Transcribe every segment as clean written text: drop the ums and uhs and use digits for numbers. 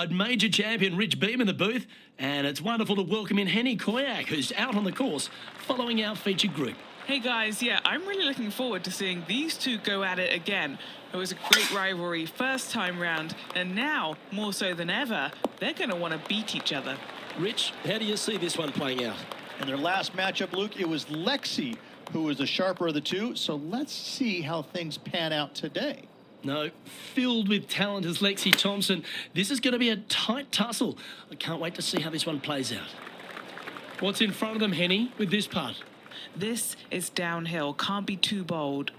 side, major champion Rich Beam in the booth, and it's wonderful to welcome in Henny Koyak, who's out on the course following our featured group. Hey guys, yeah, I'm really looking forward to seeing these two go at it again. It was a great rivalry first time round, and now, more so than ever, they're going to want to beat each other. Rich, how do you see this one playing out? In their last matchup, Luke, it was Lexi who was the sharper of the two, so let's see how things pan out today. No, filled with talent as Lexi Thompson. This is going to be a tight tussle. I can't wait to see how this one plays out. What's in front of them, Henny, with this putt? This is downhill, can't be too bold.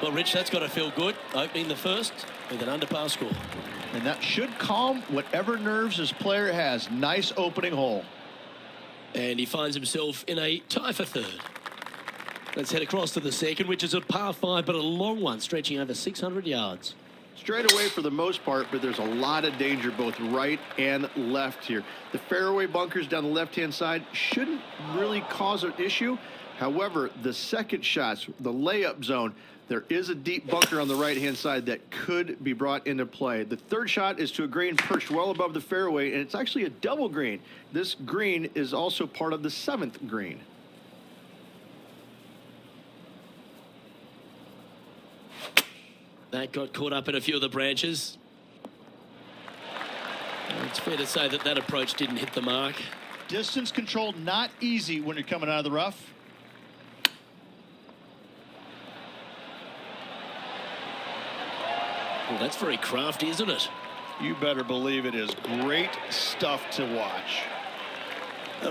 Well, Rich, that's got to feel good, opening the first with an underpass score. And that should calm whatever nerves this player has. Nice opening hole. And he finds himself in a tie for third. Let's head across to the second, which is a par 5, but a long one, stretching over 600 yards. Straight away for the most part, but there's a lot of danger both right and left here. The fairway bunkers down the left-hand side shouldn't really cause an issue. However, the second shots, the layup zone, there is a deep bunker on the right-hand side that could be brought into play. The third shot is to a green perched well above the fairway, and it's actually a double green. This green is also part of the 7th green. That got caught up in a few of the branches. It's fair to say that that approach didn't hit the mark. Distance control not easy when you're coming out of the rough. Well, that's very crafty, isn't it? You better believe it is. Great stuff to watch.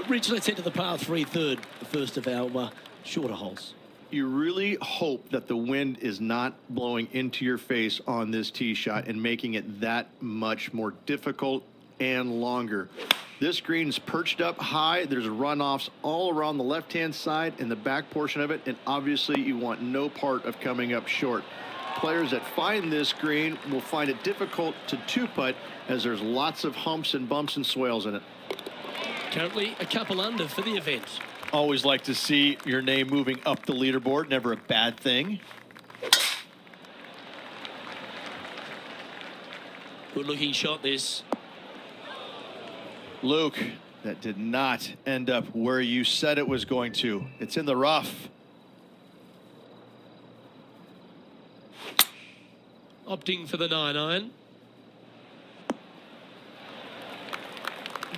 Rich, let's head to the par 3 third, the first of our shorter holes. You really hope that the wind is not blowing into your face on this tee shot and making it that much more difficult and longer. This green's perched up high. There's runoffs all around the left-hand side and the back portion of it, and obviously you want no part of coming up short. Players that find this green will find it difficult to two-putt as there's lots of humps and bumps and swales in it. Currently a couple under for the event. Always like to see your name moving up the leaderboard. Never a bad thing. Good looking shot this. Luke, that did not end up where you said it was going to. It's in the rough. Opting for the 9-iron.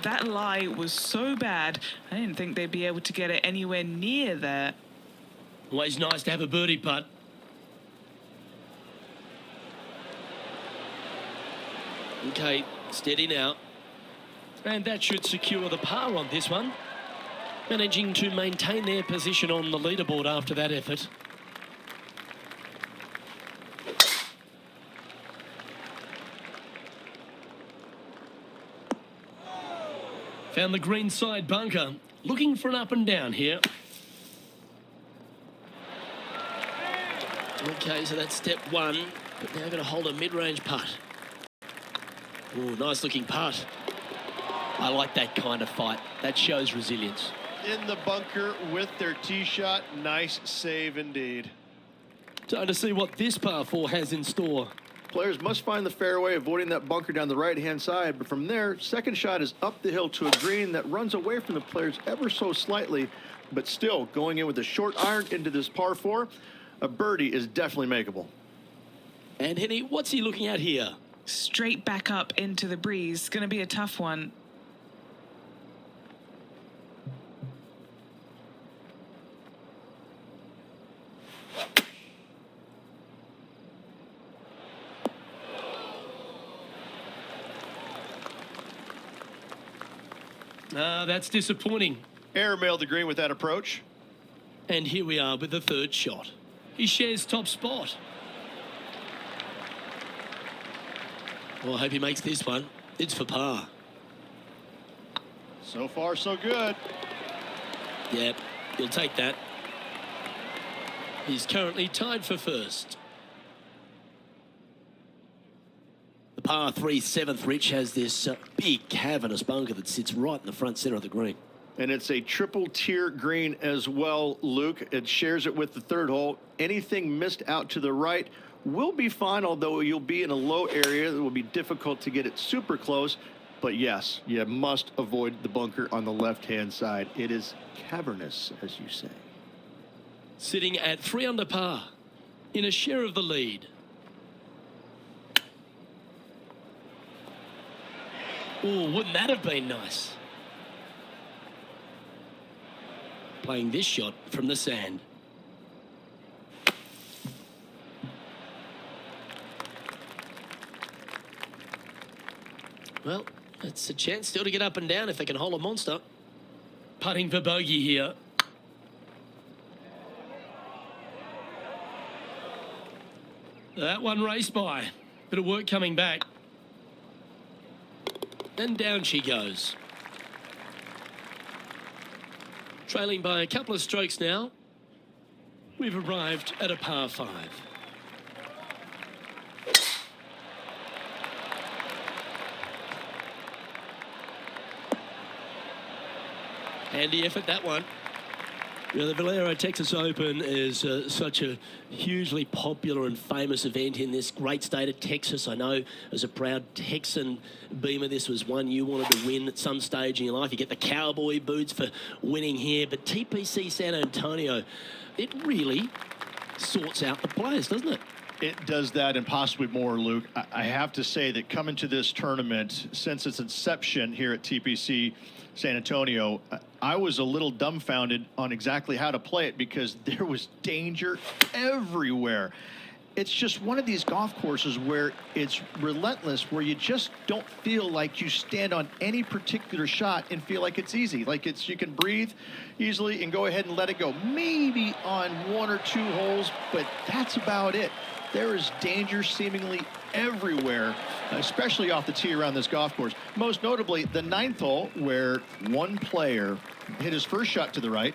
That lie was so bad, I didn't think they'd be able to get it anywhere near there. Always nice to have a birdie putt. Okay, steady now. And that should secure the par on this one. Managing to maintain their position on the leaderboard after that effort. Found the green side bunker. Looking for an up and down here. Okay, so that's step one. But now going to hold a mid-range putt. Oh, nice looking putt. I like that kind of fight. That shows resilience. In the bunker with their tee shot. Nice save indeed. Time to see what this par 4 has in store. Players must find the fairway, avoiding that bunker down the right-hand side. But from there, second shot is up the hill to a green that runs away from the players ever so slightly. But still, going in with a short iron into this par 4, a birdie is definitely makeable. And Henny, what's he looking at here? Straight back up into the breeze. Going to be a tough one. That's disappointing. Airmailed the green with that approach. And here we are with the third shot. He shares top spot. Well, I hope he makes this one. It's for par. So far, so good. Yep, he'll take that. He's currently tied for first. The par 3 7th, Rich, has this big cavernous bunker that sits right in the front centre of the green. And it's a triple tier green as well, Luke. It shares it with the third hole. Anything missed out to the right will be fine, although you'll be in a low area. It will be difficult to get it super close. But yes, you must avoid the bunker on the left-hand side. It is cavernous, as you say. Sitting at 3 under par in a share of the lead. Oh, wouldn't that have been nice? Playing this shot from the sand. Well, it's a chance still to get up and down if they can hold a monster. Putting for bogey here. That one raced by. Bit of work coming back. And down she goes. Trailing by a couple of strokes now. We've arrived at a par 5. Handy effort, that one. You know, the Valero Texas Open is such a hugely popular and famous event in this great state of Texas. I know as a proud Texan Beamer, this was one you wanted to win at some stage in your life. You get the cowboy boots for winning here. But TPC San Antonio, it really sorts out the players, doesn't it? It does that and possibly more, Luke. I have to say that coming to this tournament, since its inception here at TPC San Antonio, I was a little dumbfounded on exactly how to play it because there was danger everywhere. It's just one of these golf courses where it's relentless, where you just don't feel like you stand on any particular shot and feel like it's easy. Like you can breathe easily and go ahead and let it go. Maybe on 1 or 2 holes, but that's about it. There is danger seemingly everywhere, especially off the tee around this golf course. Most notably, the 9th hole, where one player hit his first shot to the right,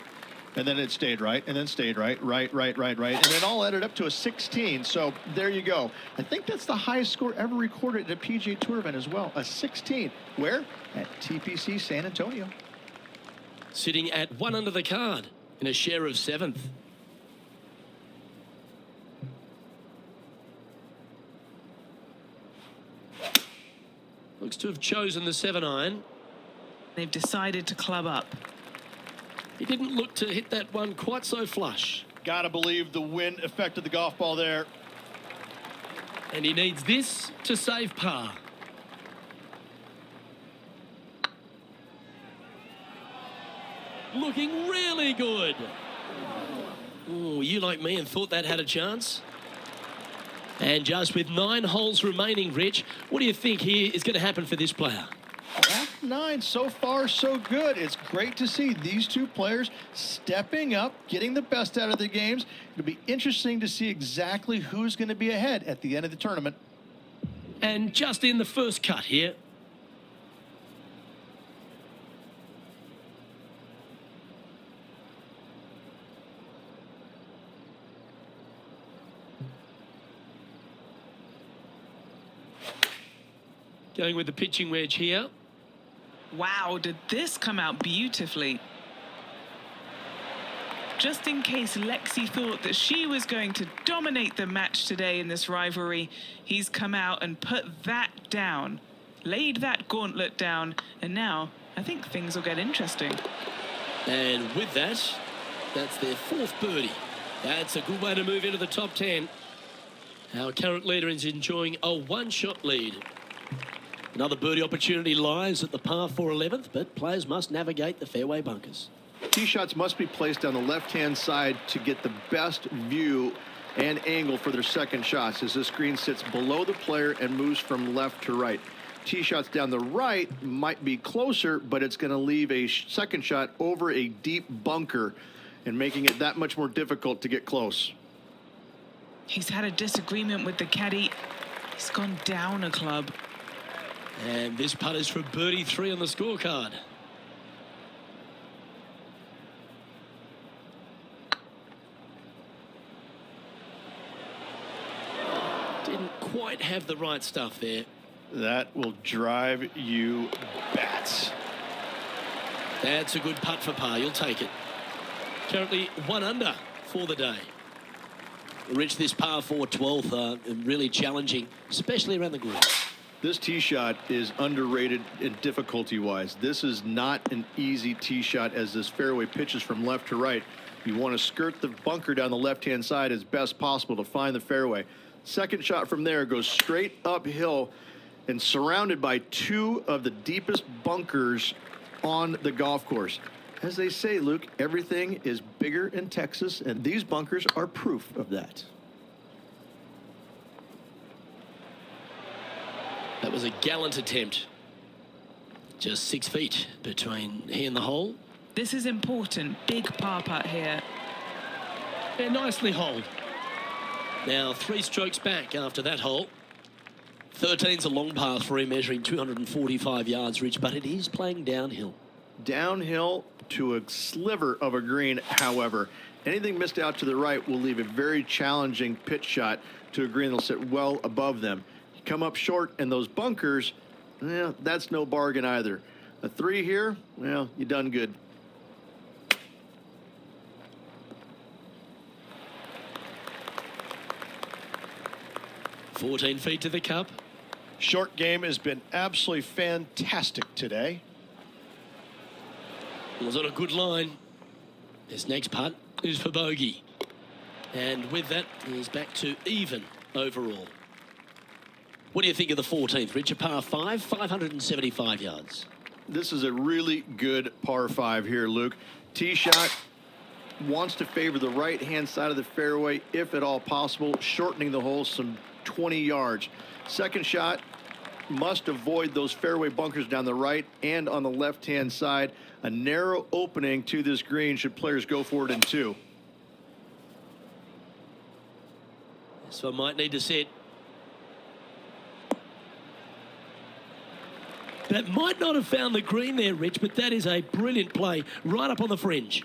and then it stayed right, and then stayed right, and then all added up to a 16. So there you go. I think that's the highest score ever recorded at a PGA Tour event as well, a 16. Where? At TPC San Antonio. Sitting at 1 under the card in a share of 7th. Looks to have chosen the 7-iron. They've decided to club up. He didn't look to hit that one quite so flush. Gotta believe the wind affected the golf ball there. And he needs this to save par. Looking really good. Oh, you like me and thought that had a chance? And just with 9 holes remaining, Rich, what do you think here is going to happen for this player? After 9, so far so good. It's great to see these two players stepping up, getting the best out of their games. It'll be interesting to see exactly who's going to be ahead at the end of the tournament. And just in the first cut here. Going with the pitching wedge here. Wow, did this come out beautifully? Just in case Lexi thought that she was going to dominate the match today in this rivalry, he's come out and put that down, laid that gauntlet down, and now I think things will get interesting. And with that, that's their 4th birdie. That's a good way to move into the top 10. Our current leader is enjoying a 1-shot lead. Another birdie opportunity lies at the par 4 11th, but players must navigate the fairway bunkers. Tee shots must be placed on the left-hand side to get the best view and angle for their second shots, as this green sits below the player and moves from left to right. Tee shots down the right might be closer, but it's going to leave a second shot over a deep bunker and making it that much more difficult to get close. He's had a disagreement with the caddy. He's gone down a club. And this putt is for birdie 3 on the scorecard. Didn't quite have the right stuff there. That will drive you bats. That's a good putt for par. You'll take it. Currently 1 under for the day. Rich, this par 4 12th, really challenging, especially around the green. This tee shot is underrated in difficulty-wise. This is not an easy tee shot as this fairway pitches from left to right. You want to skirt the bunker down the left-hand side as best possible to find the fairway. Second shot from there goes straight uphill and surrounded by 2 of the deepest bunkers on the golf course. As they say, Luke, everything is bigger in Texas, and these bunkers are proof of that. That was a gallant attempt. Just 6 feet between he and the hole. This is important. Big par putt here. Yeah, nicely holed. Now 3 strokes back after that hole. 13's a long par 3, measuring 245 yards, Rich, but it is playing downhill. Downhill to a sliver of a green, however. Anything missed out to the right will leave a very challenging pitch shot to a green that'll sit well above them. You come up short, and those bunkers, that's no bargain either. A 3 here, well, you done good. $14 feet to the cup. Short game has been absolutely fantastic today. Was on a good line. This next putt is for bogey. And with that, he's back to even overall. What do you think of the 14th, Rich? A par 5, 575 yards. This is a really good par 5 here, Luke. Tee shot wants to favor the right-hand side of the fairway, if at all possible, shortening the hole some 20 yards. Second shot must avoid those fairway bunkers down the right and on the left-hand side. A narrow opening to this green should players go for it in 2. So I might need to set. That might not have found the green there, Rich, but that is a brilliant play right up on the fringe.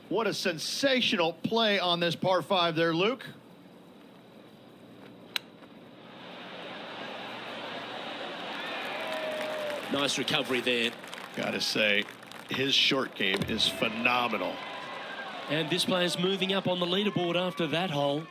What a sensational play on this par 5 there, Luke. Nice recovery there. Gotta say, his short game is phenomenal. And this player's moving up on the leaderboard after that hole.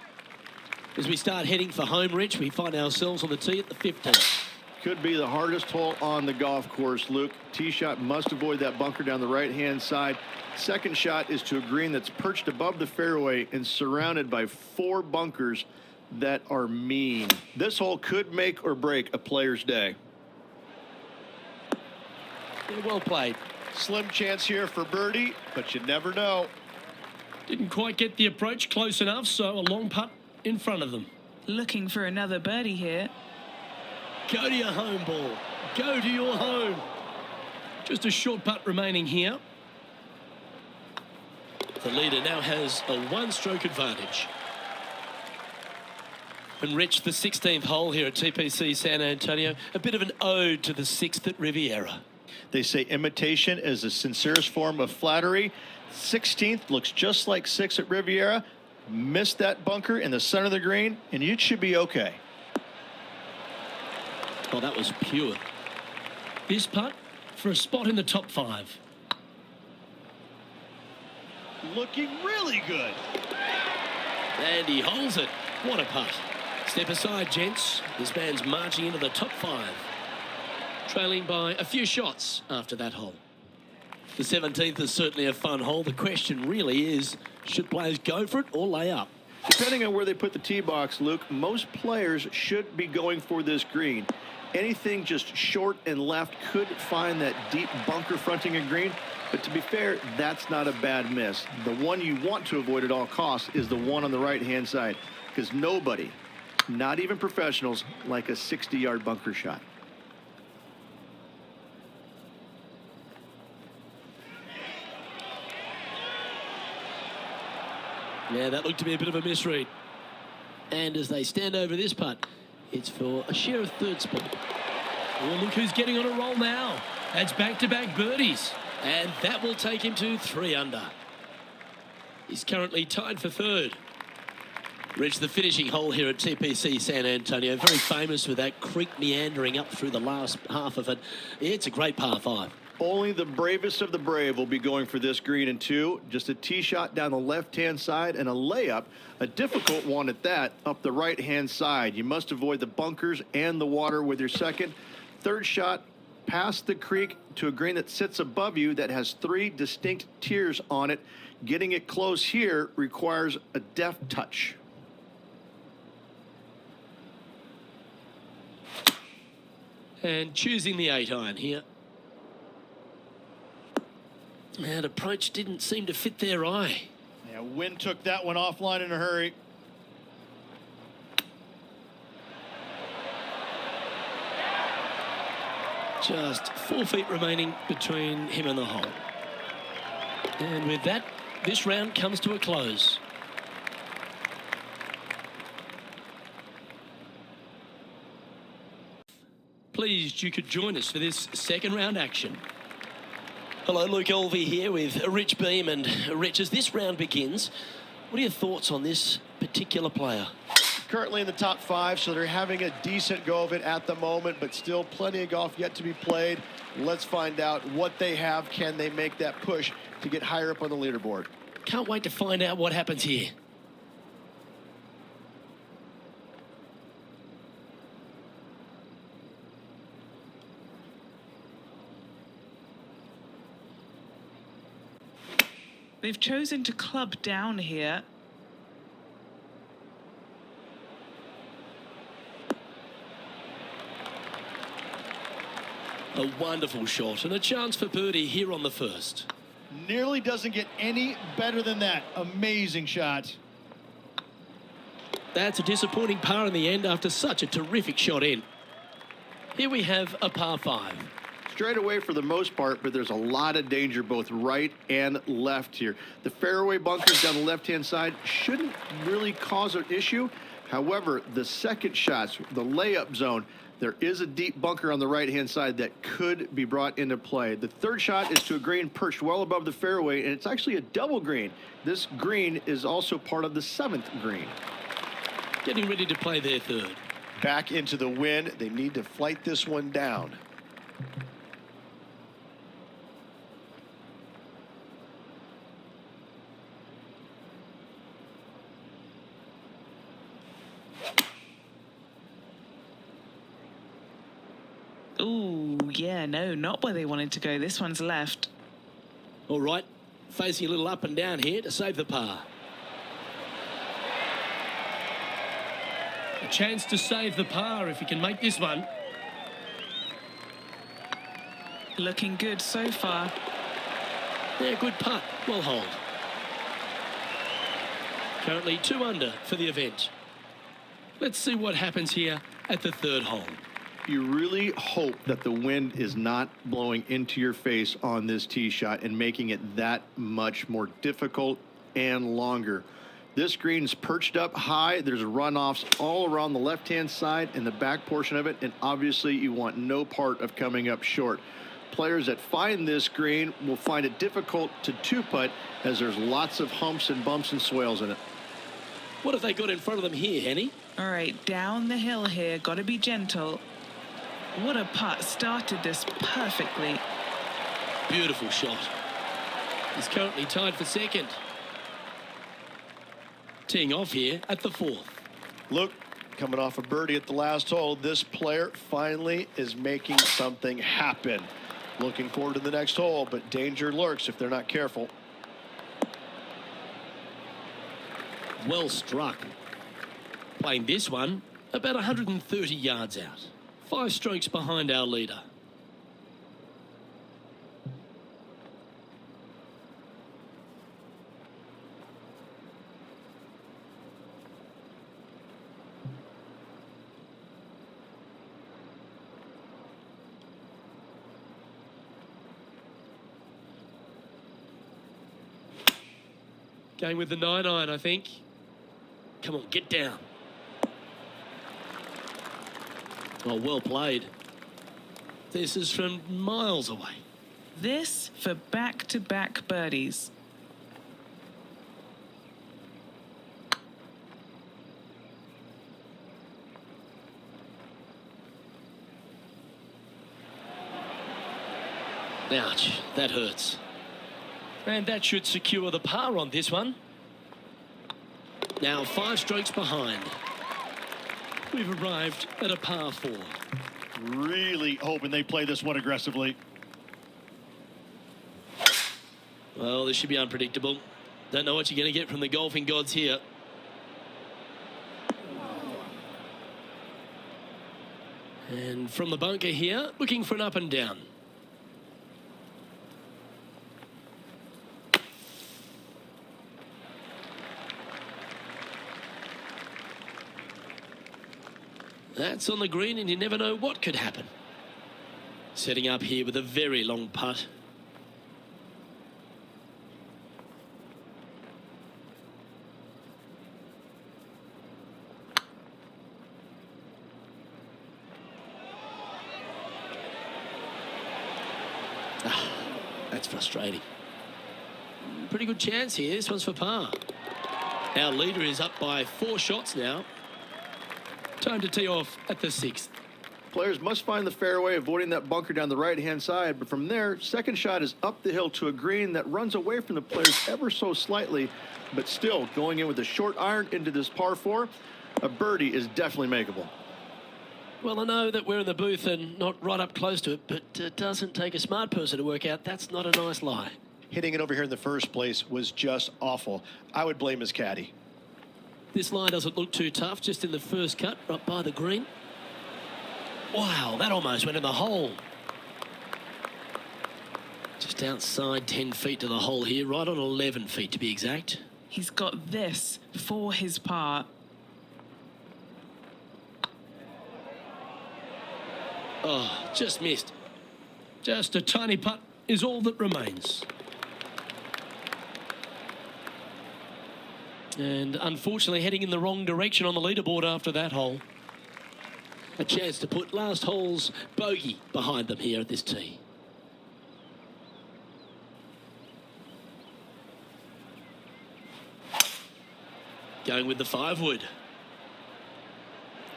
As we start heading for home, Rich, we find ourselves on the tee at the 15th. Could be the hardest hole on the golf course, Luke. Tee shot must avoid that bunker down the right-hand side. Second shot is to a green that's perched above the fairway and surrounded by 4 bunkers that are mean. This hole could make or break a player's day. Yeah, well played. Slim chance here for birdie, but you never know. Didn't quite get the approach close enough, so a long putt in front of them. Looking for another birdie here. Go to your home ball. Go to your home. Just a short putt remaining here. The leader now has a 1-stroke advantage. And Rich, the 16th hole here at TPC San Antonio, a bit of an ode to the 6th at Riviera. They say imitation is the sincerest form of flattery. 16th looks just like 6 at Riviera. Missed that bunker in the center of the green, and you should be okay. Oh, that was pure. This putt for a spot in the top 5. Looking really good. And he holds it. What a putt. Step aside, gents. This man's marching into the top 5. Trailing by a few shots after that hole. The 17th is certainly a fun hole. The question really is, should players go for it or lay up? Depending on where they put the tee box, Luke, most players should be going for this green. Anything just short and left could find that deep bunker fronting a green. But to be fair, that's not a bad miss. The one you want to avoid at all costs is the one on the right-hand side, because nobody, not even professionals, like a 60-yard bunker shot. Yeah, that looked to be a bit of a misread. And as they stand over this putt, it's for a share of 3rd spot. Well, look who's getting on a roll now. That's back-to-back birdies. And that will take him to 3 under. He's currently tied for 3rd. Rich, the finishing hole here at TPC San Antonio, very famous with that creek meandering up through the last half of it. It's a great par 5. Only the bravest of the brave will be going for this green in 2. Just a tee shot down the left-hand side and a layup, a difficult one at that, up the right-hand side. You must avoid the bunkers and the water with your second. Third shot, past the creek to a green that sits above you that has 3 distinct tiers on it. Getting it close here requires a deft touch. And choosing the 8-iron here. And approach didn't seem to fit their eye. Yeah, wind took that one offline in a hurry. Just 4 feet remaining between him and the hole. And with that, this round comes to a close. Pleased you could join us for this second round action. Hello, Luke Elvey here with Rich Beam. And Rich, as this round begins, what are your thoughts on this particular player? Currently in the top 5, so they're having a decent go of it at the moment, but still plenty of golf yet to be played. Let's find out what they have. Can they make that push to get higher up on the leaderboard? Can't wait to find out what happens here. They've chosen to club down here. A wonderful shot and a chance for birdie here on the first. Nearly doesn't get any better than that. Amazing shot. That's a disappointing par in the end after such a terrific shot in. Here we have a par 5. Straight away for the most part, but there's a lot of danger both right and left here. The fairway bunkers down the left-hand side shouldn't really cause an issue. However, the second shots, the layup zone, there is a deep bunker on the right-hand side that could be brought into play. The third shot is to a green perched well above the fairway, and it's actually a double green. This green is also part of the 7th green. Getting ready to play their third. Back into the wind. They need to flight this one down. Ooh, yeah, no, not where they wanted to go. This one's left. All right, facing a little up and down here to save the par. A chance to save the par if he can make this one. Looking good so far. Yeah, good putt. Well hold. Currently 2 under for the event. Let's see what happens here at the third hole. You really hope that the wind is not blowing into your face on this tee shot and making it that much more difficult and longer. This green's perched up high. There's runoffs all around the left-hand side and the back portion of it, and obviously you want no part of coming up short. Players that find this green will find it difficult to two-putt as there's lots of humps and bumps and swales in it. What have they got in front of them here, Henny? All right, down the hill here. Got to be gentle. What a putt. Started this perfectly. Beautiful shot. He's currently tied for second. Teeing off here at the 4th. Look, coming off a birdie at the last hole, this player finally is making something happen. Looking forward to the next hole, but danger lurks if they're not careful. Well struck. Playing this one about 130 yards out. 5 strokes behind our leader. Going with the 9-iron, I think. Come on, get down. Oh, well played. This is from miles away. This for back-to-back birdies. Ouch, that hurts. And that should secure the par on this one. Now 5 strokes behind. We've arrived at a par 4. Really hoping they play this one aggressively. Well, this should be unpredictable. Don't know what you're going to get from the golfing gods here. And from the bunker here, looking for an up and down. That's on the green, and you never know what could happen. Setting up here with a very long putt. That's frustrating. Pretty good chance here. This one's for par. Our leader is up by 4 shots now. Time to tee off at the 6th. Players must find the fairway, avoiding that bunker down the right-hand side. But from there, second shot is up the hill to a green that runs away from the players ever so slightly. But still, going in with a short iron into this par 4, a birdie is definitely makeable. Well, I know that we're in the booth and not right up close to it, but it doesn't take a smart person to work out that's not a nice lie. Hitting it over here in the first place was just awful. I would blame his caddy. This line doesn't look too tough, just in the first cut, right by the green. Wow, that almost went in the hole. Just outside 10 feet to the hole here, right on 11 feet to be exact. He's got this for his par. Oh, just missed. Just a tiny putt is all that remains. And unfortunately heading in the wrong direction on the leaderboard after that hole. A chance to put last hole's bogey behind them here at this tee. Going with the 5-wood.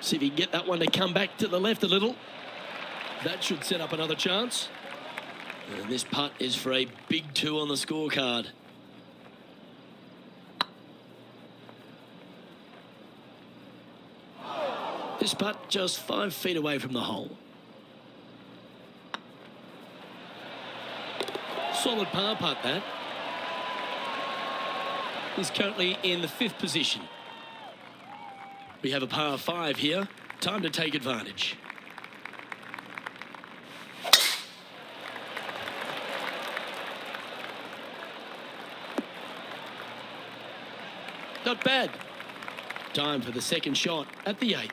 See if he can get that one to come back to the left a little. That should set up another chance. And this putt is for a big 2 on the scorecard. This putt just 5 feet away from the hole. Solid par putt, that. He's currently in the 5th position. We have a par 5 here. Time to take advantage. Not bad. Time for the second shot at the 8th.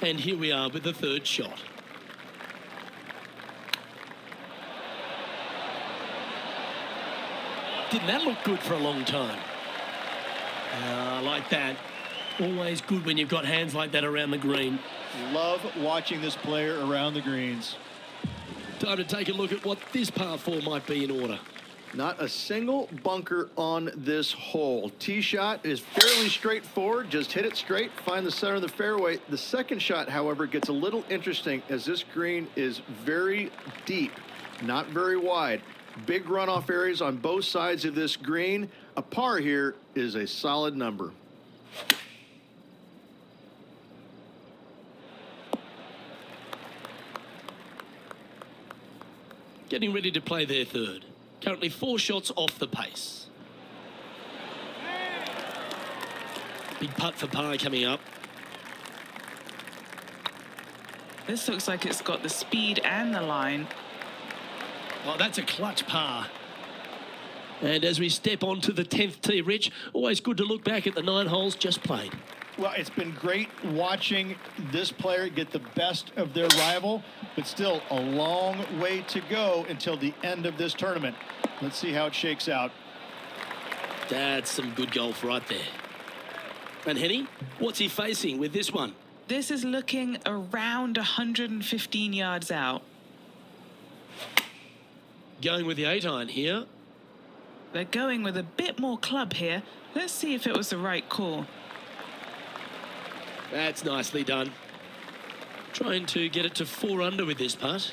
And here we are with the 3rd shot. Didn't that look good for a long time? I like that. Always good when you've got hands like that around the green. Love watching this player around the greens. Time to take a look at what this par 4 might be in order. Not a single bunker on this hole. Tee shot is fairly straightforward. Just hit it straight, find the center of the fairway. The second shot, however, gets a little interesting as this green is very deep, not very wide. Big runoff areas on both sides of this green. A par here is a solid number. Getting ready to play their 3rd. Currently 4 shots off the pace. Big putt for par coming up. This looks like it's got the speed and the line. Oh, that's a clutch par. And as we step onto the 10th tee, Rich, always good to look back at the 9 holes just played. Well, it's been great watching this player get the best of their rival, but still a long way to go until the end of this tournament. Let's see how it shakes out. That's some good golf right there. And Henny, what's he facing with this one? This is looking around 115 yards out. Going with the 8-iron here. They're going with a bit more club here. Let's see if it was the right call. That's nicely done. Trying to get it to 4 under with this putt.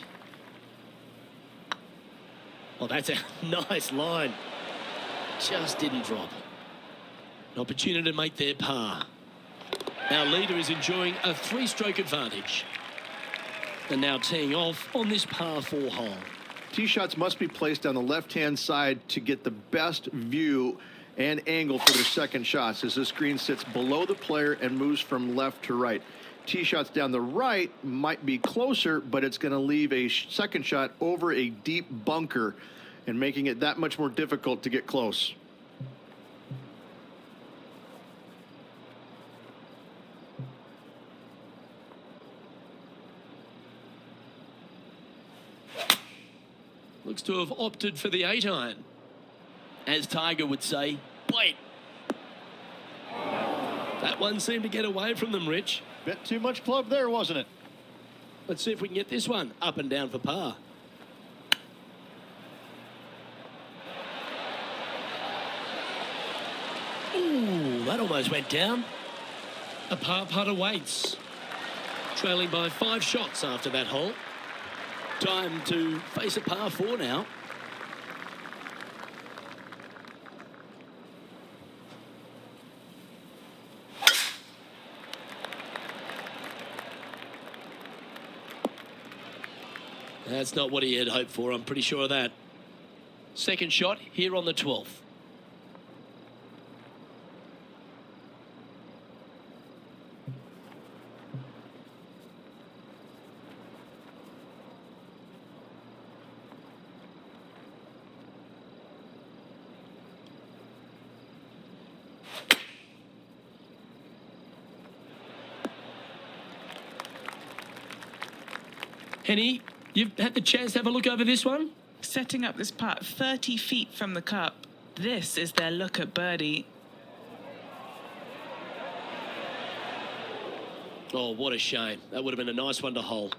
Oh, that's a nice line. Just didn't drop. An opportunity to make their par. Our leader is enjoying a 3-stroke advantage. And now teeing off on this par 4 hole. Tee shots must be placed on the left-hand side to get the best view and angle for their second shots, as this green sits below the player and moves from left to right. Tee shots down the right might be closer, but it's going to leave a second shot over a deep bunker and making it that much more difficult to get close. Looks to have opted for the 8-iron. As Tiger would say, wait. That one seemed to get away from them, Rich. Bit too much club there, wasn't it? Let's see if we can get this one up and down for par. Ooh, that almost went down. A par putt awaits. Trailing by 5 shots after that hole. Time to face a par 4 now. That's not what he had hoped for, I'm pretty sure of that. Second shot here on the 12th. Henny, you've had the chance to have a look over this one? Setting up this putt 30 feet from the cup. This is their look at birdie. Oh, what a shame. That would have been a nice one to hole.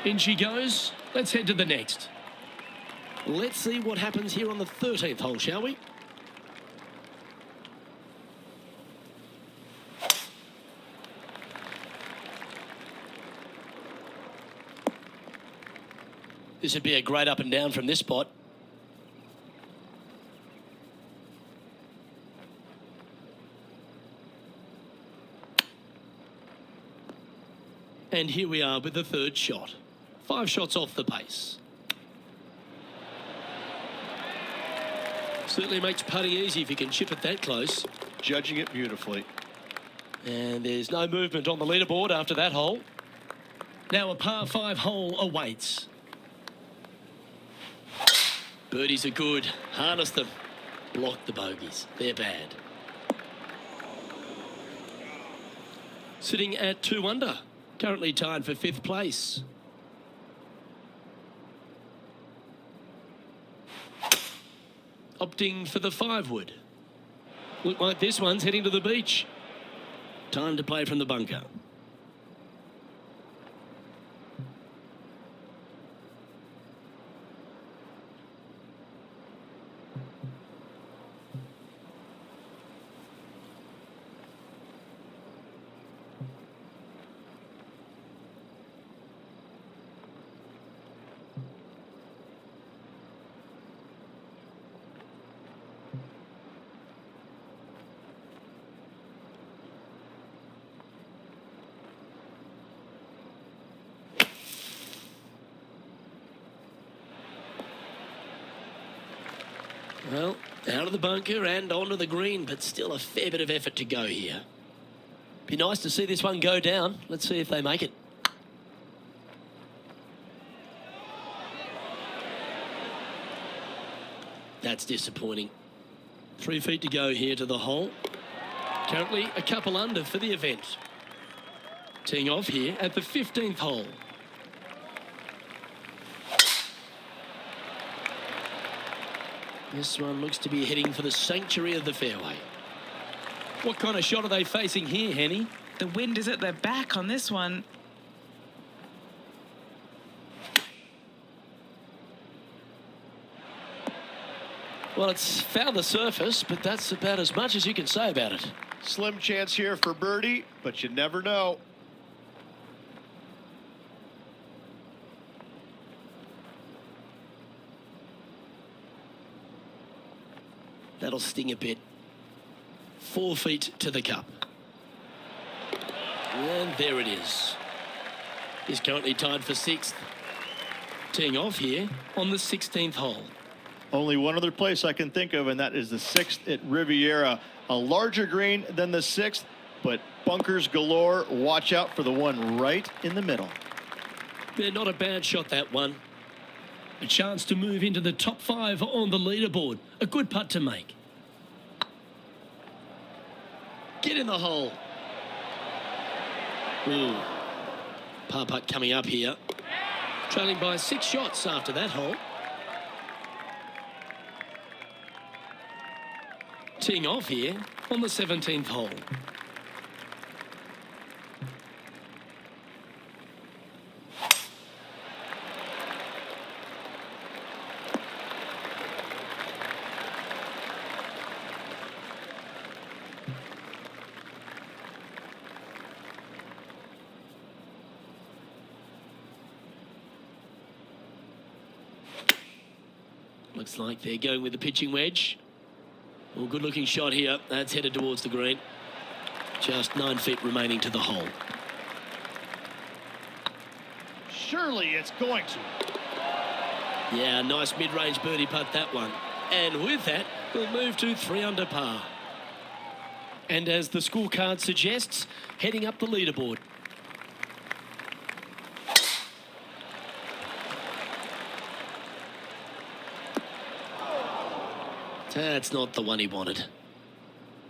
In she goes. Let's head to the next. Let's see what happens here on the 13th hole, shall we? This would be a great up and down from this spot. And here we are with the 3rd shot. 5 shots off the pace. Certainly makes putting easy if you can chip it that close. Judging it beautifully. And there's no movement on the leaderboard after that hole. Now a par 5 hole awaits. Birdies are good. Harness them. Block the bogeys. They're bad. Sitting at 2 under. Currently tied for 5th place. Opting for the 5-wood. Look like this one's heading to the beach. Time to play from the bunker. Well, out of the bunker and onto the green, but still a fair bit of effort to go here. Be nice to see this one go down. Let's see if they make it. That's disappointing. 3 feet to go here to the hole. Currently a couple under for the event. Teeing off here at the 15th hole. This one looks to be heading for the sanctuary of the fairway. What kind of shot are they facing here, Henny? The wind is at their back on this one. Well, it's found the surface, but that's about as much as you can say about it. Slim chance here for birdie, but you never know. That'll sting a bit. 4 feet to the cup. And there it is. He's currently tied for 6th. Teeing off here on the 16th hole. Only one other place I can think of, and that is the 6th at Riviera. A larger green than the 6th, but bunkers galore. Watch out for the one right in the middle. Yeah, not a bad shot, that one. A chance to move into the top 5 on the leaderboard. A good putt to make. Get in the hole. Ooh. Par putt coming up here. Trailing by 6 shots after that hole. Teeing off here on the 17th hole. Looks like they're going with the pitching wedge. Well, good looking shot here. That's headed towards the green. Just 9 feet remaining to the hole. Surely it's going to. Yeah, nice mid-range birdie putt, that one. And with that, we'll move to 3 under par. And as the scorecard suggests, heading up the leaderboard. That's not the one he wanted.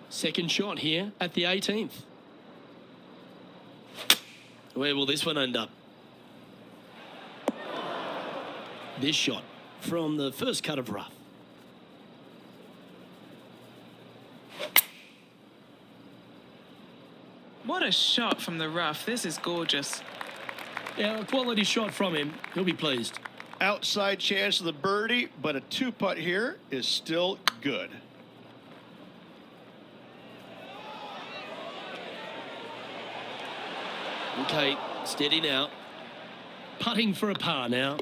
Second shot here at the 18th. Where will this one end up? This shot from the first cut of rough. What a shot from the rough. This is gorgeous. Yeah, a quality shot from him. He'll be pleased. Outside chance of the birdie, but a 2-putt here is still good. Okay, steady now. Putting for a par now.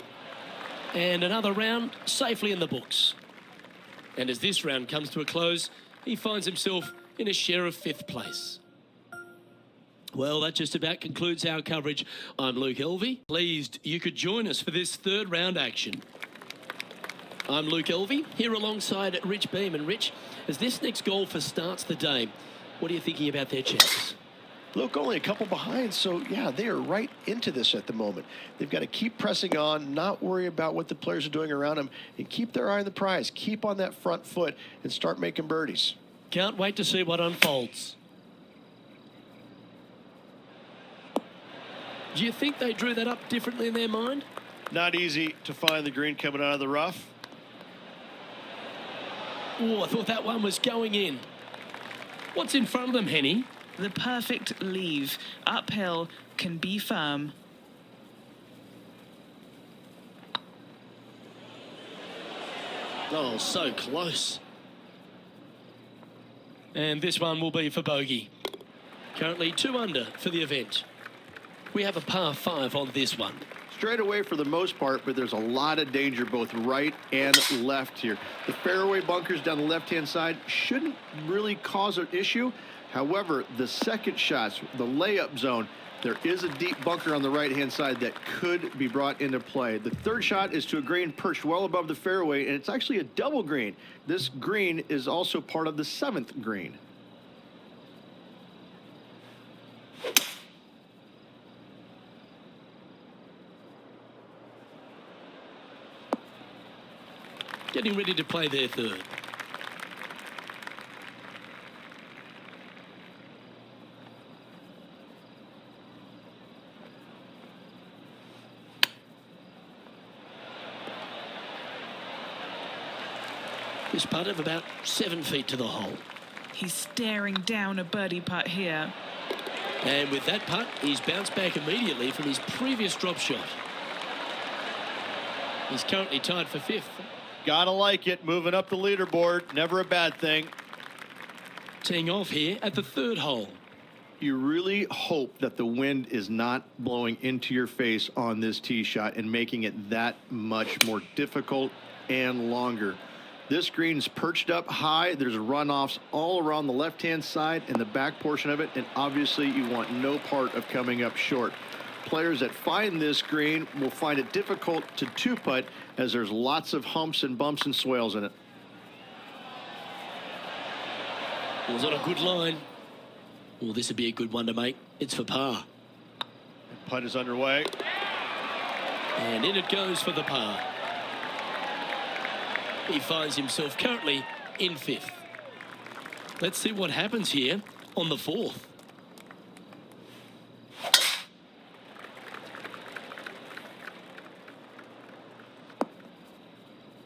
And another round safely in the books. And as this round comes to a close, he finds himself in a share of 5th place. Well, that just about concludes our coverage. I'm Luke Elvey. Pleased you could join us for this 3rd round action. I'm Luke Elvey, here alongside Rich Beam. And Rich, as this next golfer starts the day, what are you thinking about their chances? Luke, only a couple behind, so yeah, they are right into this at the moment. They've got to keep pressing on, not worry about what the players are doing around them, and keep their eye on the prize. Keep on that front foot and start making birdies. Can't wait to see what unfolds. Do you think they drew that up differently in their mind? Not easy to find the green coming out of the rough. Oh, I thought that one was going in. What's in front of them, Henny? The perfect leave. Uphill, can be firm. Oh, so close. And this one will be for bogey. Currently 2 under for the event. We have a par 5 on this one. Straight away for the most part, but there's a lot of danger both right and left here. The fairway bunkers down the left-hand side shouldn't really cause an issue. However, the second shots, the layup zone, there is a deep bunker on the right-hand side that could be brought into play. The third shot is to a green perched well above the fairway, and it's actually a double green. This green is also part of the 7th green. Getting ready to play their 3rd. This putt of about 7 feet to the hole. He's staring down a birdie putt here. And with that putt, he's bounced back immediately from his previous drop shot. He's currently tied for 5th. Gotta like it. Moving up the leaderboard. Never a bad thing. Teeing off here at the third hole. You really hope that the wind is not blowing into your face on this tee shot and making it that much more difficult and longer. This green's perched up high. There's runoffs all around the left-hand side and the back portion of it, and obviously you want no part of coming up short. Players that find this green will find it difficult to two-putt as there's lots of humps and bumps and swales in it. Was on a good line. Well, this would be a good one to make. It's for par. Putt is underway. And in it goes for the par. He finds himself currently in fifth. Let's see what happens here on the fourth.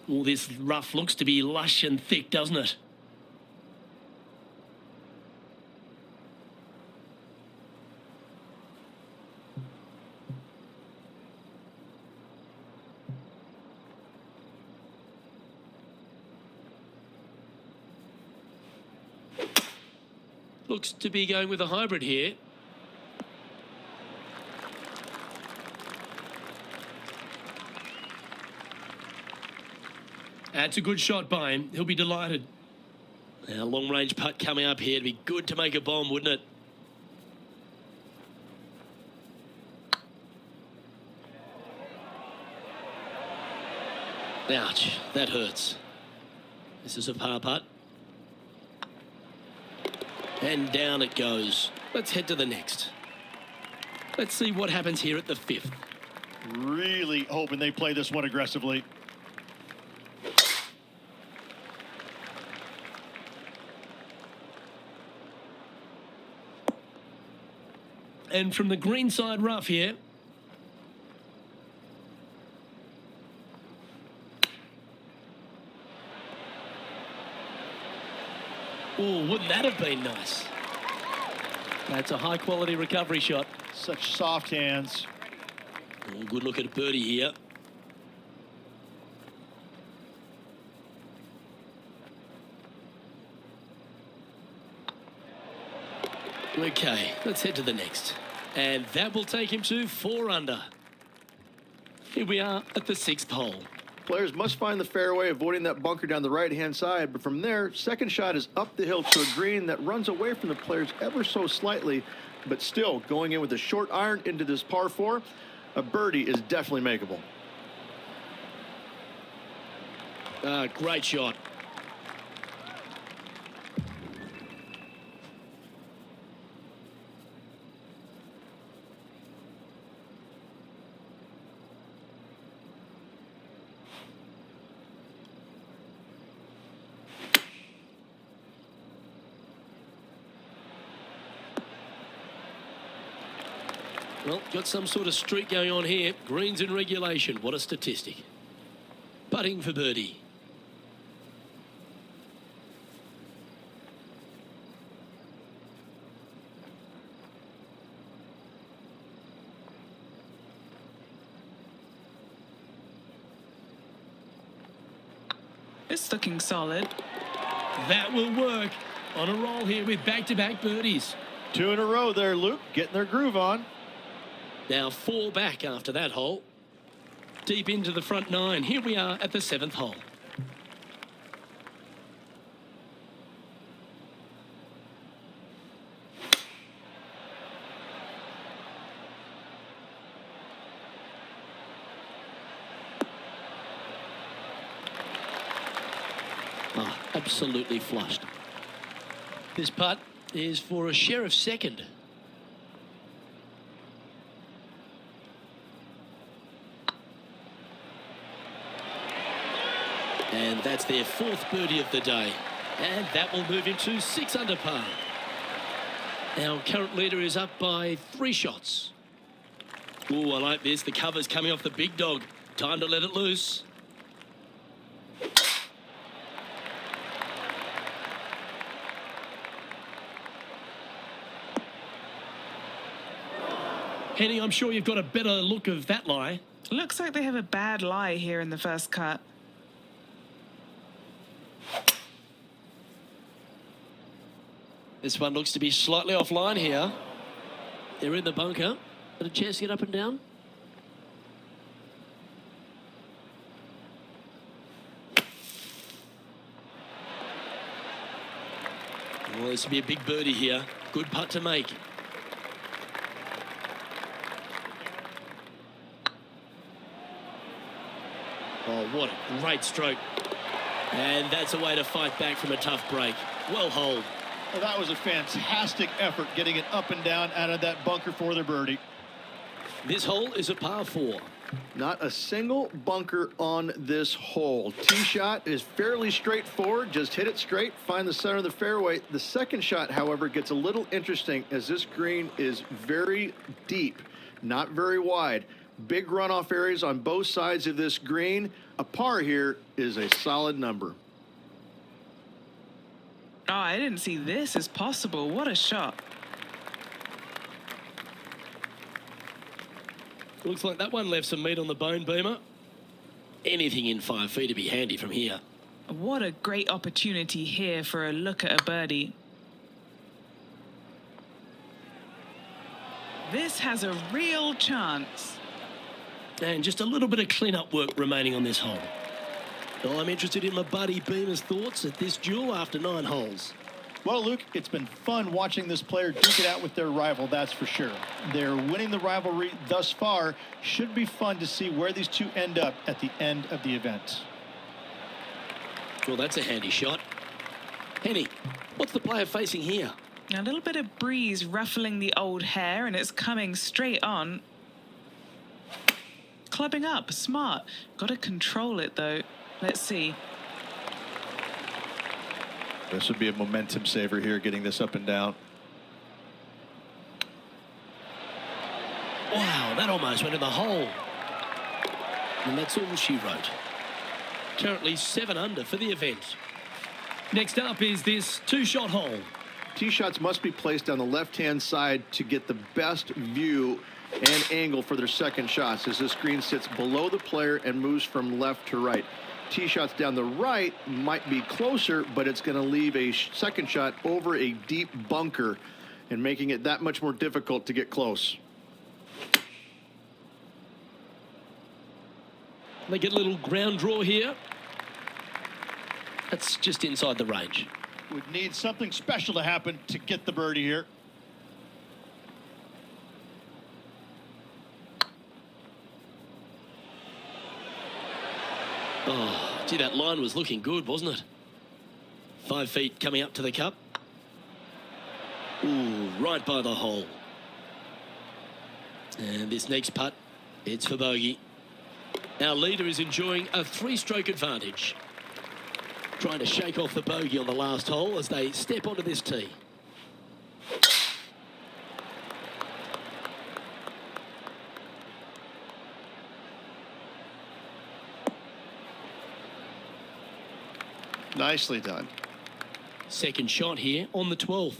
Well, this rough looks to be lush and thick, doesn't it? Looks to be going with a hybrid here. That's a good shot by him. He'll be delighted. Now, long-range putt coming up here. It'd be good to make a bomb, wouldn't it? Ouch, that hurts. This is a par putt. And down it goes. Let's head to the next. Let's see what happens here at the fifth. Really hoping they play this one aggressively. And from the green side rough here. Oh, wouldn't that have been nice? That's a high quality recovery shot. Such soft hands. Oh, good look at a birdie here. Okay, let's head to the next. And that will take him to 4 under. Here we are at the sixth hole. Players must find the fairway, avoiding that bunker down the right-hand side. But from there, second shot is up the hill to a green that runs away from the players ever so slightly, but still going in with a short iron into this par 4. A birdie is definitely makeable. Great shot. Well, got some sort of streak going on here. Greens in regulation. What a statistic. Putting for birdie. It's looking solid. That will work. On a roll here with back-to-back birdies. 2 in a row there, Luke. Getting their groove on. Now 4 back after that hole. Deep into the front 9. Here we are at the 7th hole. Oh, absolutely flushed. This putt is for a share of second. And that's their 4th birdie of the day. And that will move him to 6 under par. Our current leader is up by 3 shots. Oh, I like this. The cover's coming off the big dog. Time to let it loose. Henny, I'm sure you've got a better look of that lie. Looks like they have a bad lie here in the first cut. This one looks to be slightly offline here. They're in the bunker. Got a chance to get up and down. Well, this will be a big birdie here. Good putt to make. Oh, what a great stroke. And that's a way to fight back from a tough break. Well holed. Well, that was a fantastic effort getting it up and down out of that bunker for the birdie. This hole is a par 4. Not a single bunker on this hole. Tee shot is fairly straightforward. Just hit it straight, find the center of the fairway. The second shot, however, gets a little interesting as this green is very deep, not very wide. Big runoff areas on both sides of this green. A par here is a solid number. Oh, I didn't see this as possible. What a shot. Looks like that one left some meat on the bone, Beamer. Anything in 5 feet to be handy from here. What a great opportunity here for a look at a birdie. This has a real chance. And just a little bit of clean-up work remaining on this hole. Well, I'm interested in my buddy Beamer's thoughts at this duel after 9 holes. Well, Luke, it's been fun watching this player duke it out with their rival, that's for sure. They're winning the rivalry thus far. Should be fun to see where these two end up at the end of the event. Well, that's a handy shot. Henny, what's the player facing here? A little bit of breeze ruffling the old hair, and it's coming straight on. Clubbing up, smart. Got to control it, though. Let's see. This would be a momentum saver here, getting this up and down. Wow, that almost went in the hole. And that's all she wrote. Currently 7 under for the event. Next up is this 2-shot hole. Tee shots must be placed on the left-hand side to get the best view and angle for their second shots as this green sits below the player and moves from left to right. Tee shots down the right might be closer, but it's going to leave a second shot over a deep bunker and making it that much more difficult to get close. They get a little ground draw here. That's just inside the range. Would need something special to happen to get the birdie here. Oh, gee, that line was looking good, wasn't it? 5 feet coming up to the cup. Ooh, right by the hole. And this next putt, it's for bogey. Our leader is enjoying a 3-stroke advantage. Trying to shake off the bogey on the last hole as they step onto this tee. Nicely done. Second shot here on the 12th.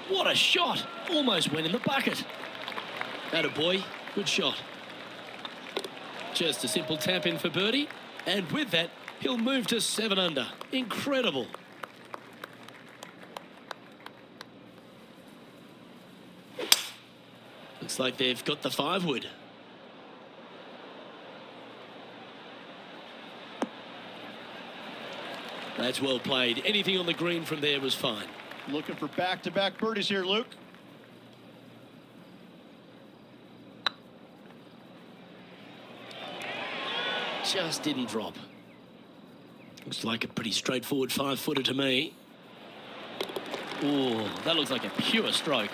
What a shot! Almost went in the bucket. Attaboy, good shot. Just a simple tap in for birdie. And with that, he'll move to 7 under. Incredible. Looks like they've got the 5-wood. That's well played. Anything on the green from there was fine. Looking for back-to-back birdies here, Luke. Just didn't drop. Looks like a pretty straightforward 5-footer to me. Oh, that looks like a pure stroke.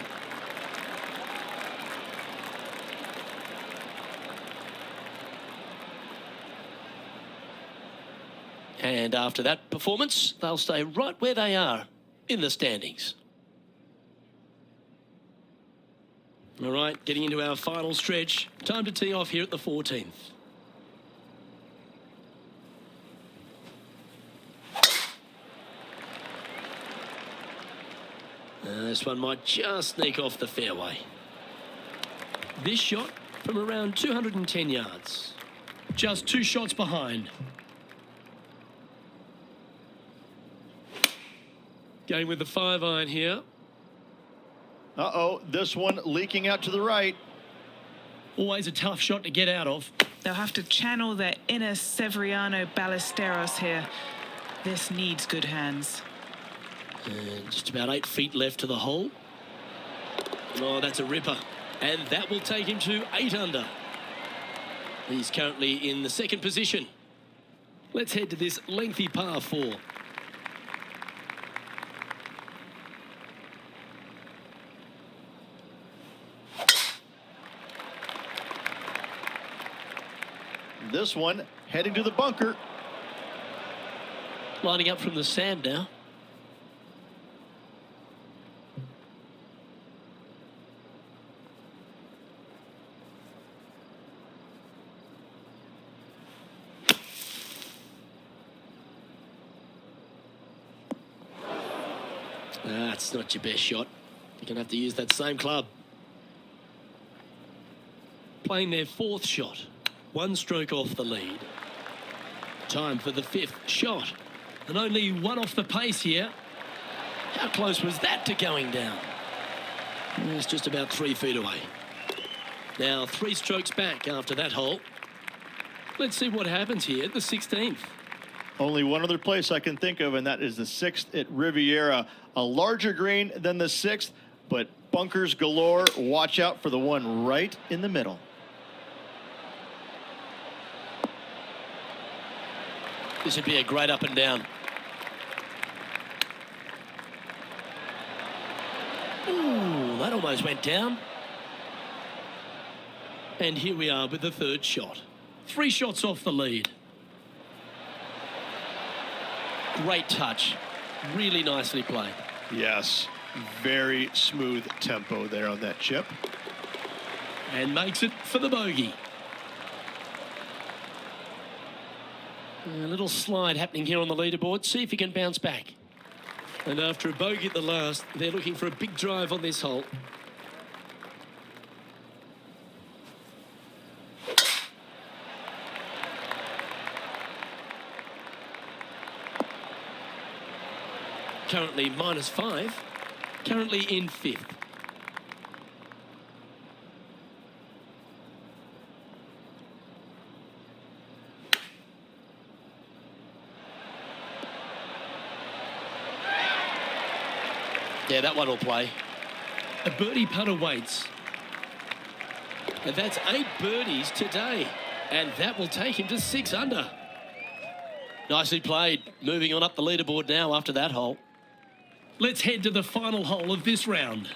And after that performance, they'll stay right where they are in the standings. All right, getting into our final stretch. Time to tee off here at the 14th. This one might just sneak off the fairway. This shot from around 210 yards. Just 2 shots behind. Going with the 5-iron here. Uh-oh, this one leaking out to the right. Always a tough shot to get out of. They'll have to channel their inner Severiano Ballesteros here. This needs good hands. And just about 8 feet left to the hole. Oh, that's a ripper. And that will take him to 8 under. He's currently in the 2nd position. Let's head to this lengthy par 4. This one heading to the bunker. Lining up from the sand now. That's not your best shot. You're going to have to use that same club. Playing their 4th shot. 1 stroke off the lead. Time for the 5th shot. And only 1 off the pace here. How close was that to going down? It's just about 3 feet away. Now 3 strokes back after that hole. Let's see what happens here at the 16th. Only one other place I can think of, and that is the 6th at Riviera. A larger green than the 6th, but bunkers galore. Watch out for the one right in the middle. This would be a great up and down. Ooh, that almost went down. And here we are with the 3rd shot. 3 shots off the lead. Great touch. Really nicely played. Yes, very smooth tempo there on that chip. And makes it for the bogey. A little slide happening here on the leaderboard. See if he can bounce back. And after a bogey at the last, they're looking for a big drive on this hole. Currently -5. Currently in 5th. Yeah, that one will play. A birdie putt awaits. And that's 8 birdies today. And that will take him to 6 under. Nicely played. Moving on up the leaderboard now after that hole. Let's head to the final hole of this round.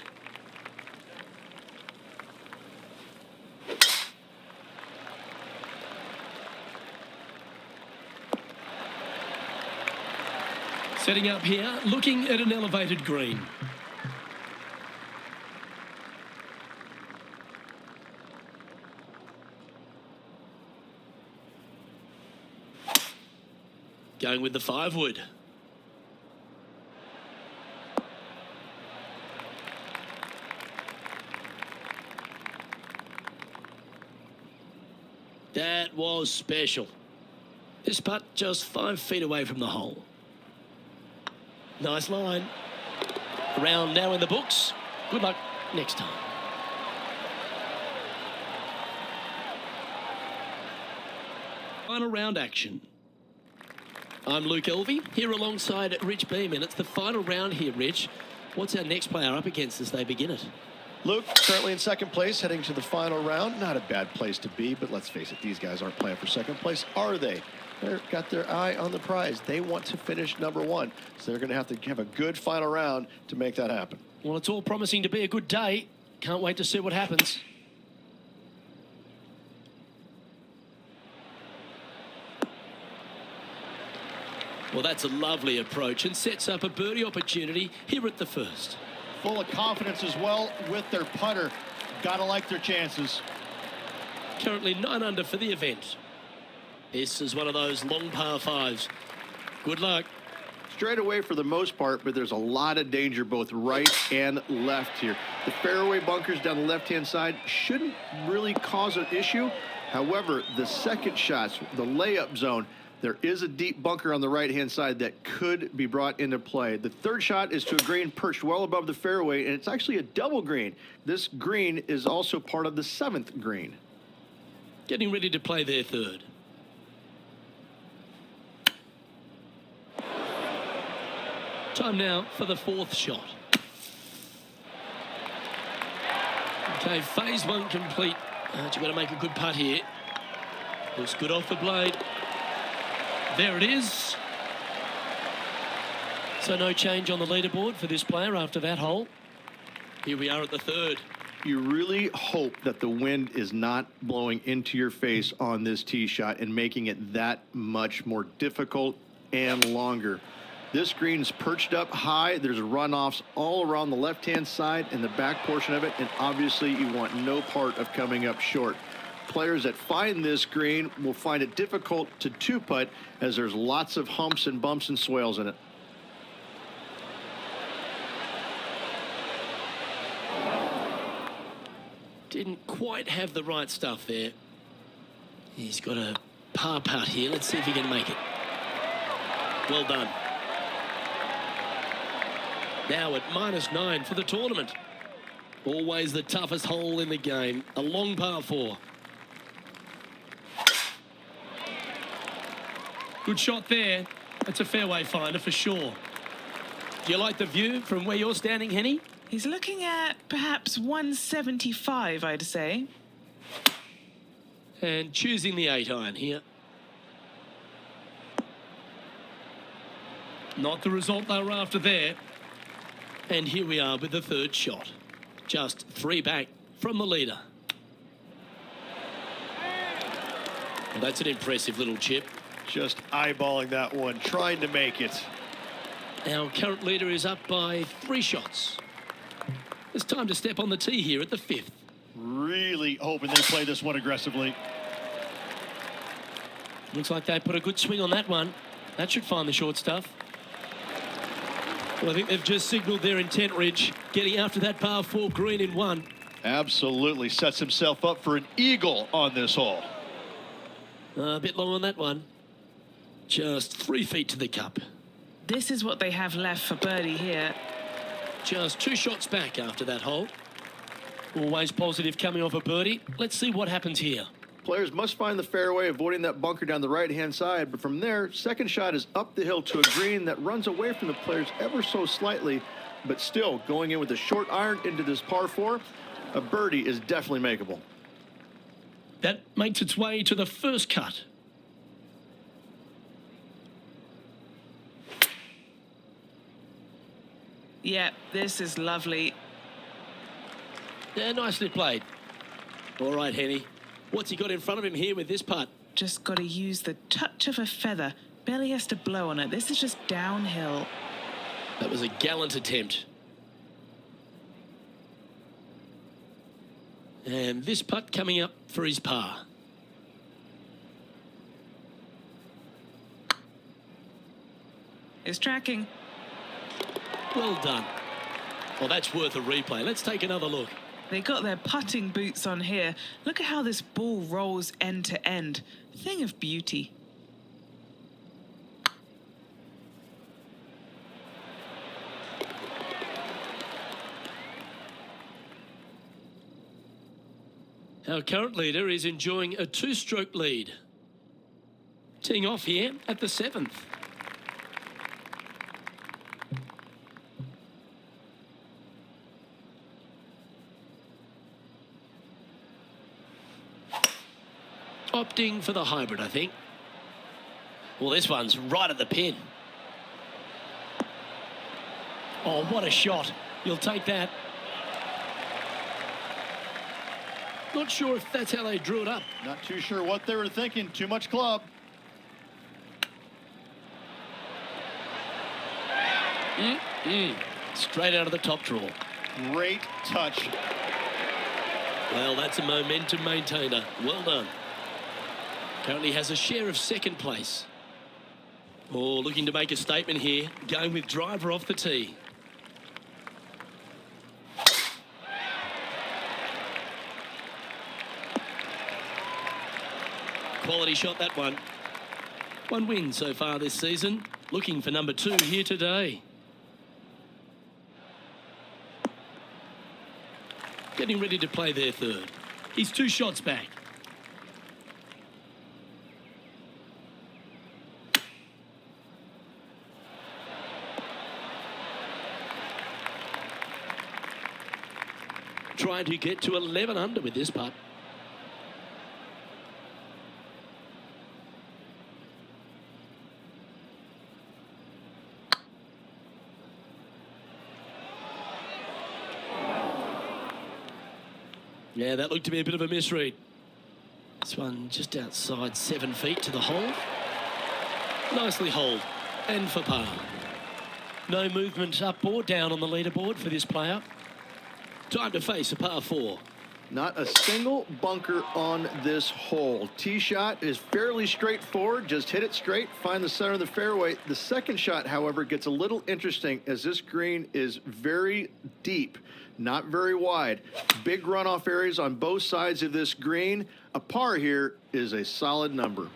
Setting up here, looking at an elevated green. Going with the 5-wood. That was special. This putt just 5 feet away from the hole. Nice line. Round now in the books. Good luck next time. Final round action. I'm Luke Elvey, here alongside Rich Beeman. It's the final round here, Rich. What's our next player up against as they begin it? Luke, currently in 2nd place, heading to the final round. Not a bad place to be, but let's face it, these guys aren't playing for 2nd place, are they? They've got their eye on the prize. They want to finish #1, so they're going to have a good final round to make that happen. Well, it's all promising to be a good day. Can't wait to see what happens. Well, that's a lovely approach and sets up a birdie opportunity here at the 1st. Full of confidence as well with their putter. Gotta like their chances. Currently 9 under for the event. This is one of those long par 5s. Good luck. straight away for the most part, but there's a lot of danger both right and left here. The fairway bunkers down the left-hand side shouldn't really cause an issue. However, the second shots, the layup zone, there is a deep bunker on the right-hand side that could be brought into play. The third shot is to a green perched well above the fairway, and it's actually a double green. This green is also part of the 7th green. Getting ready to play their third. Time now for the 4th shot. Okay, phase 1 complete. You've got to make a good putt here. Looks good off the blade. There it is. So no change on the leaderboard for this player after that hole. Here we are at the 3rd. You really hope that the wind is not blowing into your face on this tee shot and making it that much more difficult and longer. This green's perched up high. There's runoffs all around the left-hand side and the back portion of it, and obviously you want no part of coming up short. Players that find this green will find it difficult to two-putt as there's lots of humps and bumps and swales in it. Didn't quite have the right stuff there. He's got a par putt here. Let's see if he can make it. Well done. Now at -9 for the tournament. Always the toughest hole in the game. A long par 4. Good shot there. That's a fairway finder for sure. Do you like the view from where you're standing, Henny? He's looking at perhaps 175, I'd say. And choosing the 8-iron here. Not the result they were after there. And here we are with the 3rd shot. Just 3 back from the leader. Well, that's an impressive little chip. Just eyeballing that one, trying to make it. Our current leader is up by 3 shots. It's time to step on the tee here at the 5th. Really hoping they play this one aggressively. Looks like they put a good swing on that one. That should find the short stuff. Well, I think they've just signalled their intent, Ridge, getting after that par 4 green in 1. Absolutely sets himself up for an eagle on this hole. A bit long on that one. Just 3 feet to the cup. This is what they have left for birdie here. Just 2 shots back after that hole. Always positive coming off a birdie. Let's see what happens here. Players must find the fairway, avoiding that bunker down the right-hand side. But from there, second shot is up the hill to a green that runs away from the players ever so slightly. But still, going in with a short iron into this par 4, a birdie is definitely makeable. That makes its way to the first cut. Yeah, this is lovely. Yeah, nicely played. All right, Henny. What's he got in front of him here with this putt? Just got to use the touch of a feather. Barely has to blow on it. This is just downhill. That was a gallant attempt. And this putt coming up for his par. It's tracking. Well done. Well, that's worth a replay. Let's take another look. They got their putting boots on here. Look at how this ball rolls end to end. Thing of beauty. Our current leader is enjoying a 2-stroke lead. Teeing off here at the 7th. Opting for the hybrid, I think. Well, this one's right at the pin. Oh, what a shot. You'll take that. Not sure if that's how they drew it up. Not too sure what they were thinking. Too much club. Straight out of the top drawer. Great touch. Well, that's a momentum maintainer. Well done. Currently has a share of second place. Oh, looking to make a statement here. Going with driver off the tee. Quality shot, that one. One win so far this season. Looking for number 2 here today. Getting ready to play their third. He's 2 shots back. Trying to get to 11 under with this putt. Yeah, that looked to be a bit of a misread. This one just outside 7 feet to the hole. Nicely holed. And for par. No movement up or down on the leaderboard for this player. Time to face a par 4. Not a single bunker on this hole. Tee shot is fairly straightforward. Just hit it straight, find the center of the fairway. The second shot, however, gets a little interesting as this green is very deep, not very wide. Big runoff areas on both sides of this green. A par here is a solid number.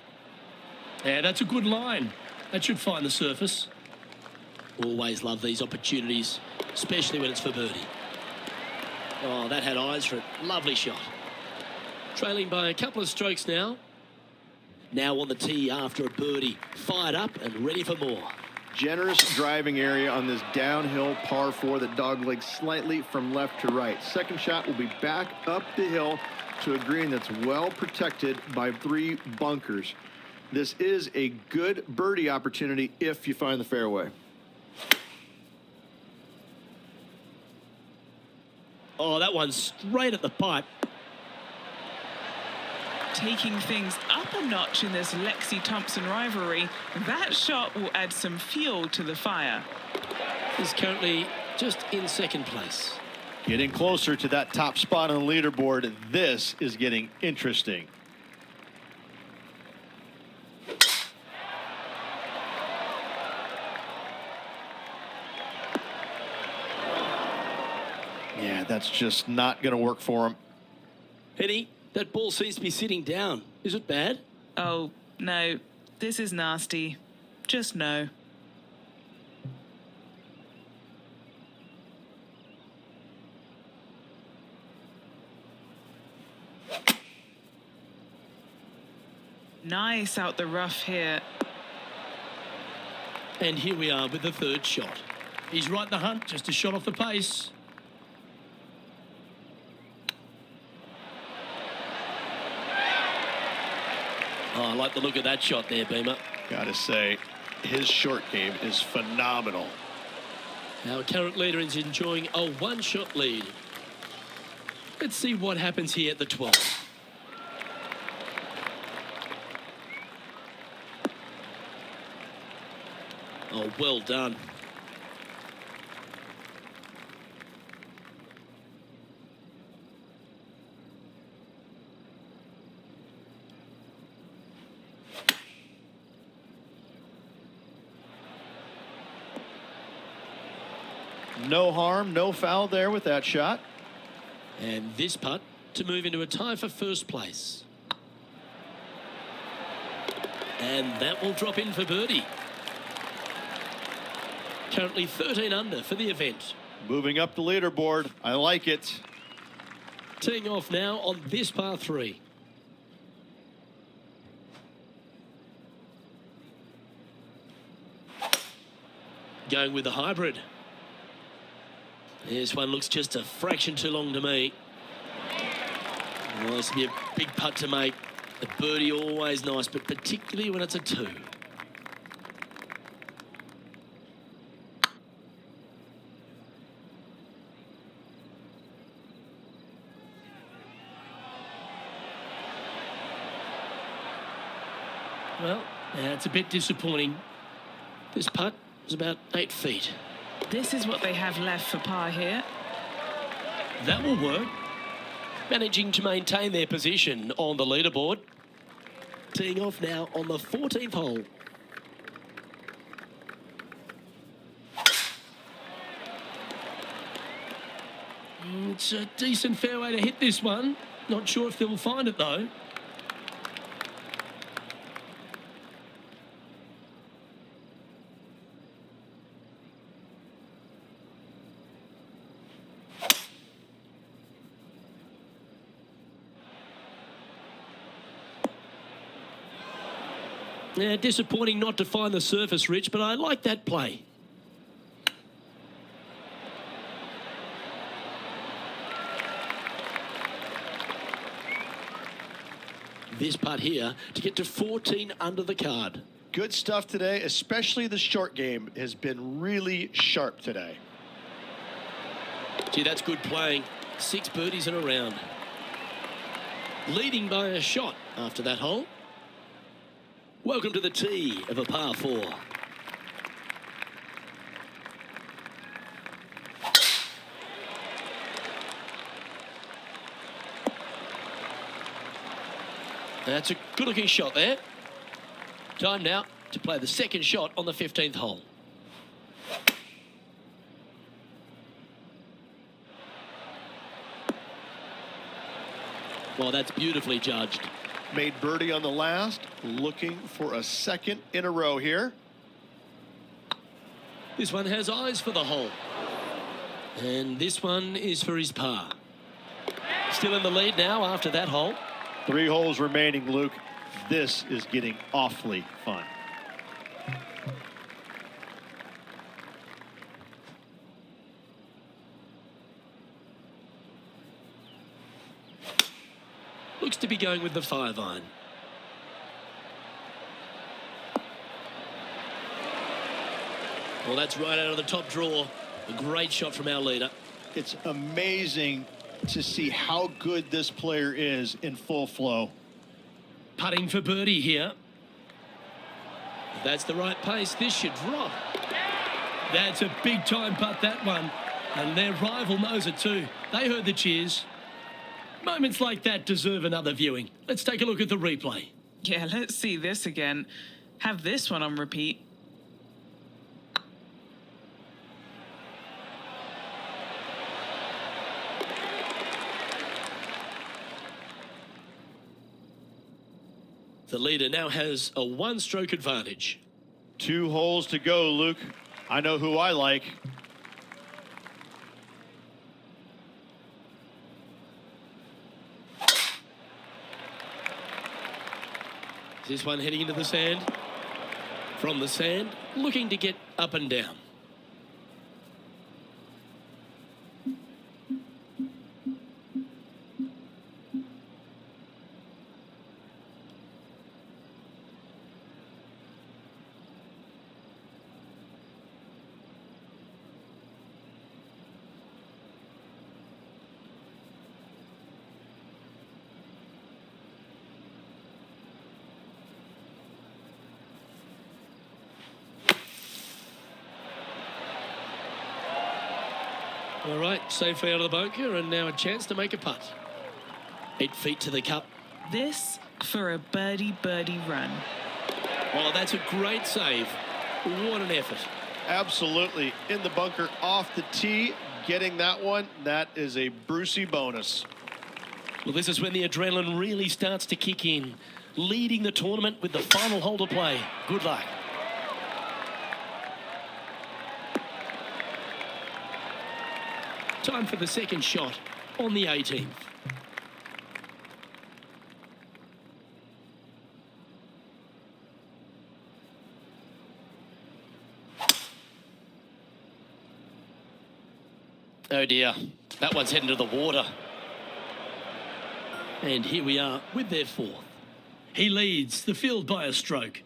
Yeah, that's a good line. That should find the surface. Always love these opportunities, especially when it's for birdie. Oh, that had eyes for it. Lovely shot. Trailing by a couple of strokes now. Now on the tee after a birdie. Fired up and ready for more. Generous driving area on this downhill par 4 that doglegs slightly from left to right. Second shot will be back up the hill to a green that's well protected by 3 bunkers. This is a good birdie opportunity if you find the fairway. Oh, that one's straight at the pipe. Taking things up a notch in this Lexi Thompson rivalry, that shot will add some fuel to the fire. He's currently just in second place. Getting closer to that top spot on the leaderboard. This is getting interesting. Yeah, that's just not going to work for him. Penny, that ball seems to be sitting down. Is it bad? Oh, no. This is nasty. Just no. Nice out the rough here. And here we are with the third shot. He's right in the hunt, just a shot off the pace. Oh, I like the look of that shot there, Beamer. Gotta say, his short game is phenomenal. Our current leader is enjoying a 1-shot lead. Let's see what happens here at the 12th. Oh, well done. No harm, no foul there with that shot. And this putt to move into a tie for first place. And that will drop in for birdie. Currently 13 under for the event. Moving up the leaderboard. I like it. Teeing off now on this par 3. Going with the hybrid. This one looks just a fraction too long to me. Well, this will be a big putt to make. The birdie always nice, but particularly when it's a 2. Well, yeah, it's a bit disappointing. This putt is about 8 feet. This is what they have left for par here. That will work. Managing to maintain their position on the leaderboard. Teeing off now on the 14th hole. It's a decent fairway to hit this one. Not sure if they'll find it, though. Yeah, disappointing not to find the surface, Rich, but I like that play. This putt here to get to 14 under the card. Good stuff today, especially the short game has been really sharp today. Gee, that's good playing. 6 birdies in a round. Leading by a shot after that hole. Welcome to the tee of a par 4. That's a good-looking shot there. Time now to play the second shot on the 15th hole. Well, that's beautifully judged. Made birdie on the last, looking for a second in a row here. This one has eyes for the hole. And this one is for his par. Still in the lead now after that hole. 3 holes remaining, Luke. This is getting awfully fun. Looks to be going with the 5-iron. Well, that's right out of the top draw. A great shot from our leader. It's amazing to see how good this player is in full flow. Putting for birdie here. If that's the right pace, this should drop. That's a big time putt, that one. And their rival knows it too. They heard the cheers. Moments like that deserve another viewing. Let's take a look at the replay. Yeah, let's see this again. Have this one on repeat. The leader now has a 1-stroke advantage. 2 holes to go, Luke. I know who I like. This one heading into the sand. From the sand, looking to get up and down. All right, safely out of the bunker, and now a chance to make a putt. 8 feet to the cup. This for a birdie run. Oh, that's a great save. What an effort. Absolutely. In the bunker, off the tee, getting that one. That is a Brucey bonus. Well, this is when the adrenaline really starts to kick in. Leading the tournament with the final hole to play. Good luck. Time for the second shot on the 18th. Oh dear, that one's heading to the water. And here we are with their 4th. He leads the field by a stroke.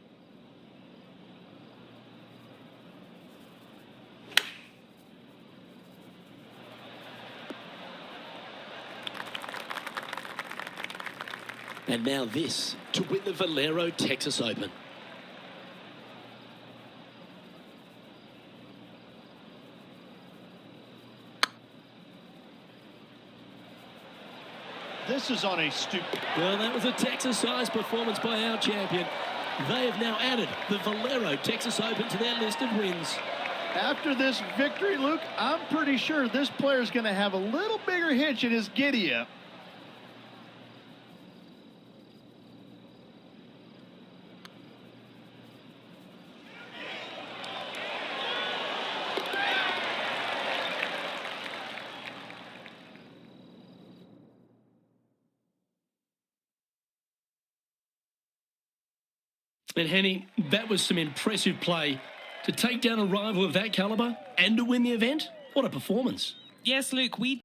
And now this to win the Valero Texas Open. This is on a Well, that was a Texas-sized performance by our champion. They have now added the Valero Texas Open to their list of wins. After this victory, Luke, I'm pretty sure this player is going to have a little bigger hitch in his giddy-up. And Henny, that was some impressive play. To take down a rival of that calibre and to win the event, what a performance. Yes, Luke, we